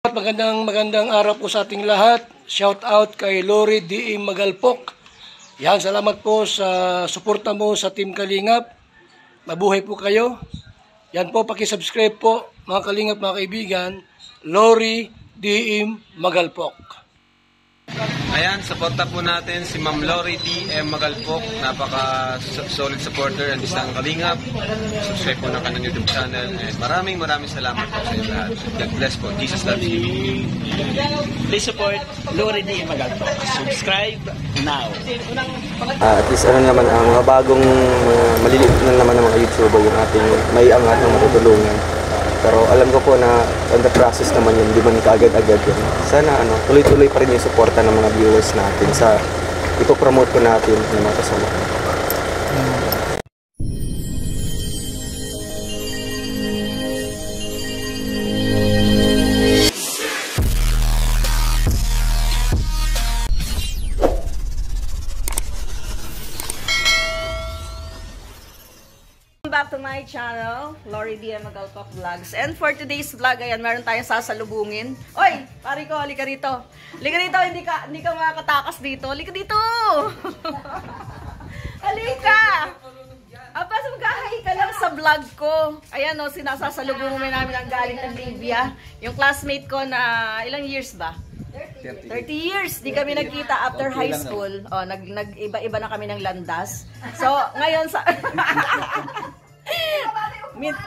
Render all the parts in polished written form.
Magandang araw po sa ating lahat. Shout out kay Lori D. Magalpok. Yan, salamat po sa suporta mo sa Team Kalingap. Mabuhay po kayo. Yan po, paki-subscribe po mga Kalingap, mga kaibigan. Lori D. Magalpok. Ayan, suporta po natin si Ma'am Lori D.M. Magalpok. Napaka-solid supporter ng isang Kalingap. Subscribe po ng kanyang YouTube channel. And maraming salamat po sa inyo lahat. God bless po. Jesus loves you. Please support Lori D.M. Magalpok. Subscribe now. At least naman ang mga bagong maliliit na naman ng mga YouTuber yung ating may angat na matutulungan. Pero alam ko po na on the process naman yun, hindi man kaagad-agad yun. Sana tuloy-tuloy pa rin yung suporta ng mga viewers natin sa ipopromote ko natin ng mga kasama. Back to my channel, Lori D.M. Magalpok Vlogs. And for today's vlog, ayan, meron tayong sasalubungin. Oy, pare ko, halika rito. Halika rito, hindi ka makakatakas dito. Halika dito! Halika! Apas, magkahay ka lang sa vlog ko. Ayan o, sinasasalubungin namin ang galing ng Libya. Yung classmate ko na, ilang years ba? 30 years. Di kami nagkita after high school. O, nag-iba-iba na kami ng landas. So, ngayon sa...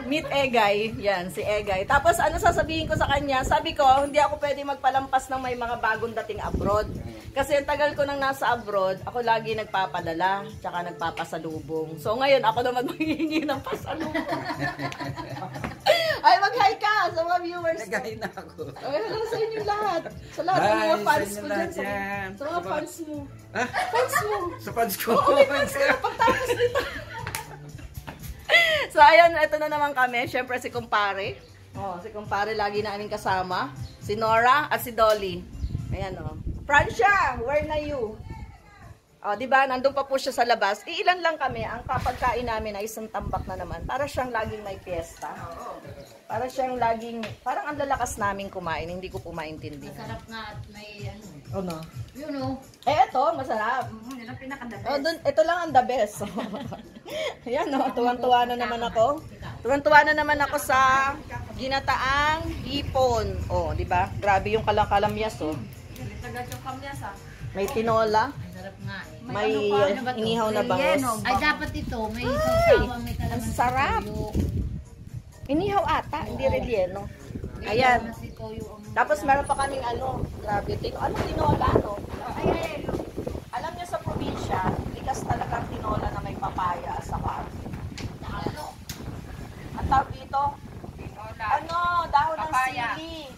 meet Egay. Yan, si Egay. Tapos, ano sasabihin ko sa kanya? Sabi ko, hindi ako pwede magpalampas ng may mga bagong dating abroad. Kasi ang tagal ko nang nasa abroad, ako lagi nagpapadala, tsaka nagpapasalubong. So, ngayon, ako naman maghihingi ng pasalubong. Ay, mag-hi ka sa mga viewers. Nag-hi na ako. Ay, hello sa inyo lahat. Sa lahat ng mga fans ko dyan. Sa mga fans mo. Ha? Fans mo. Sa fans ko? Oo, may fans ko na pagtapos nito. So, ayan, ito na naman kami. Siyempre, si Kumpare. Oh, si Kumpare lagi namin kasama. Si Nora at si Dolly. Ayan, oh. Francia, where na you? Oh, di ba? Nandun pa po siya sa labas. Iilan lang kami. Ang kapagkain namin ay isang tambak na naman. Para siyang laging may piyesta. Para siyang laging, parang ang lalakas namin kumain. Hindi ko po maintindihan. Masarap nga at may ano. Oh, no? You know. Eh, ito, masarap. Yan ang pinaka-the best. Oh, ito lang ang the best. Ayan, no? Tuwang-tuwa na naman ako. Tuwang-tuwa na naman ako sa ginataang hipon. Oh, di ba? Grabe yung kalamyas, oh. May tinola. Masarap nga eh. May inihaw na bangos. Ay, dapat ito. May sausawan, may kalaman. Ang sarap. Inihaw ata, hindi relleno. Ayan. Tapos meron pa kaming grabe, tinola, no? Ay, alam niyo sa probinsya, likas talagang tinola na may papaya sa ang tawag dito? Dahon ng sili.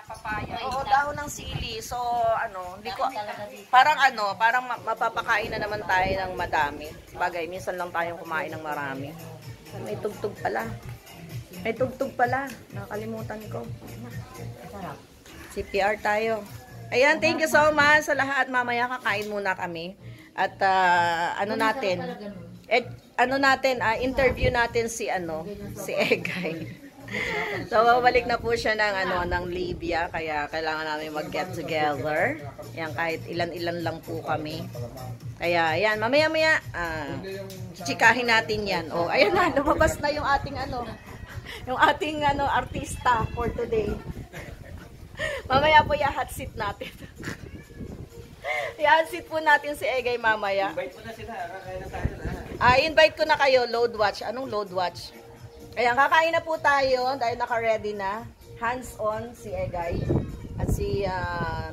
Papaya. Oo, dahon ng sili. So, hindi ko, parang mapapakain na naman tayo ng madami. Bagay, minsan lang tayong kumain ng marami. May tugtog pala. Nakakalimutan ko. CPR tayo. Ayan, thank you so much sa lahat. Mamaya kakain muna kami. At interview natin si Egay. So, babalik na po siya ng Libya. Kaya kailangan namin mag-get together. Yan, kahit ilan-ilan lang po kami. Kaya, ayan, mamaya-maya, chikahin natin yan. O, ayan na, lumabas na yung ating artista for today. Mamaya po i-hot seat natin. I-hot seat po natin si Egay mamaya. Invite ko na sila. Kakain na tayo lahat. Invite ko na kayo, load watch. Anong load watch? Ayan, kakain na po tayo dahil naka-ready na. Hands-on si Egay at si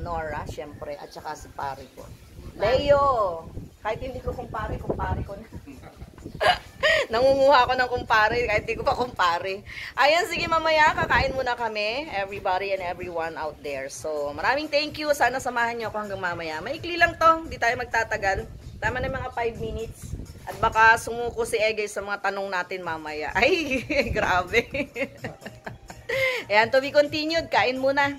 Nora, syempre, at saka si pare ko. Leo! Kahit hindi ko kumpare ko na. Nangunguha ako ng kumpare, kahit hindi ko pa kumpare. Ayan, sige mamaya, kakain muna kami, everybody and everyone out there. So, maraming thank you. Sana samahan niyo ako hanggang mamaya. Maikli lang to, hindi tayo magtatagal. Tama na mga 5 minutes. At baka sumuko si Egay sa mga tanong natin mamaya. Ay, grabe. Ayan, to be continued. Kain muna.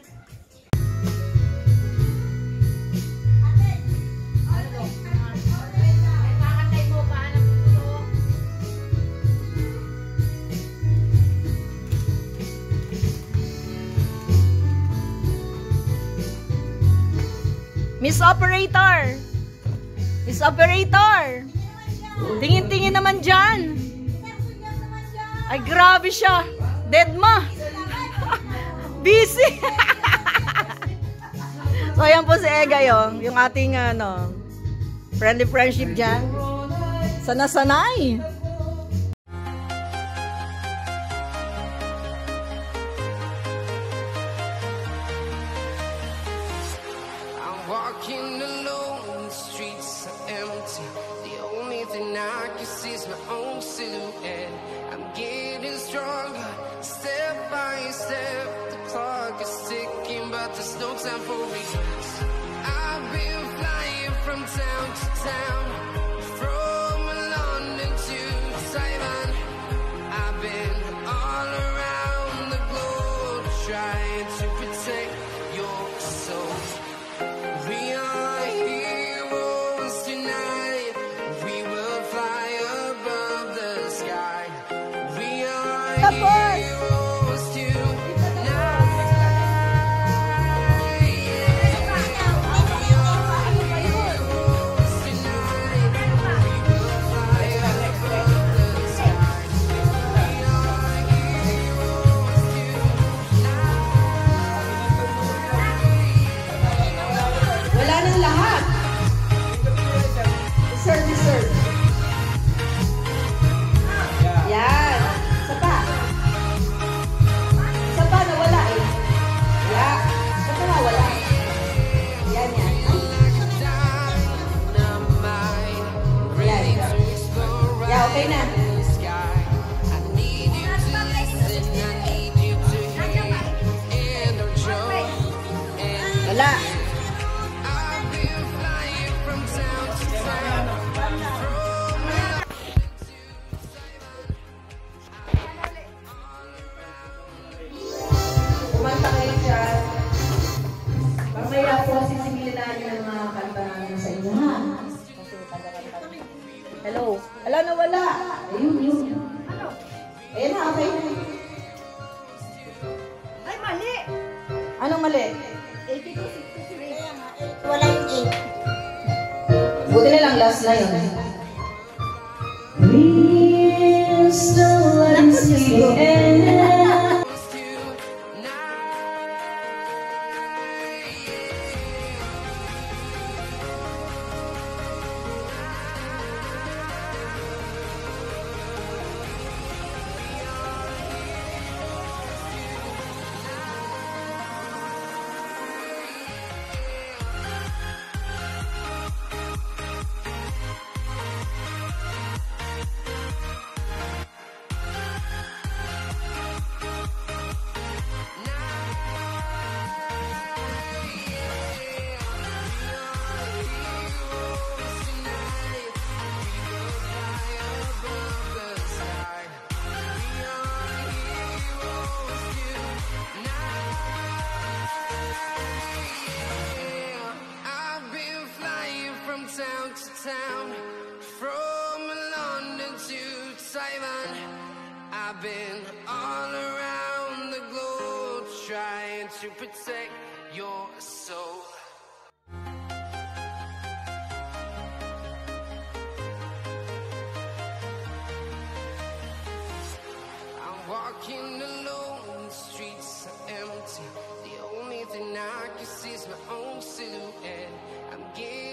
Miss Operator! Miss Operator! Tingin-tingin naman dyan. Ay, grabe siya. Dead ma. Busy. So, ayan po si Egay, yung ating, friendly friendship dyan. Sana-sanay. Walking alone, the streets are empty. The only thing I can see is my own silhouette. I'm getting stronger, step by step. The clock is ticking, but there's no time for regrets. I've been flying from town to town, from London to Taiwan. I've been all around the globe trying to protect your soul. We are heroes tonight. We will fly above the sky. We are heroes tonight. We are heroes tonight. We will fly above the sky. We are heroes tonight. Wala nang lahat. Deserve. Yan. Sapa. Sapa na wala eh. Yeah. Sapa na wala. Yan. Yeah, okay na. Wala. Kumanta kayo dyan. Mamaya po sisigilin natin ang mga kanta namin sa inyo, ha? Hello? Ala na wala. Ayun. Ayun na, okay na. Ay, mali! Anong mali? 8263. Wala yung 8. Buti na lang last na yun. We're still in the air. Town to town, from London to Taiwan. I've been all around the globe trying to protect your soul. I'm walking alone, the streets are empty. The only thing I can see is my own silhouette. I'm getting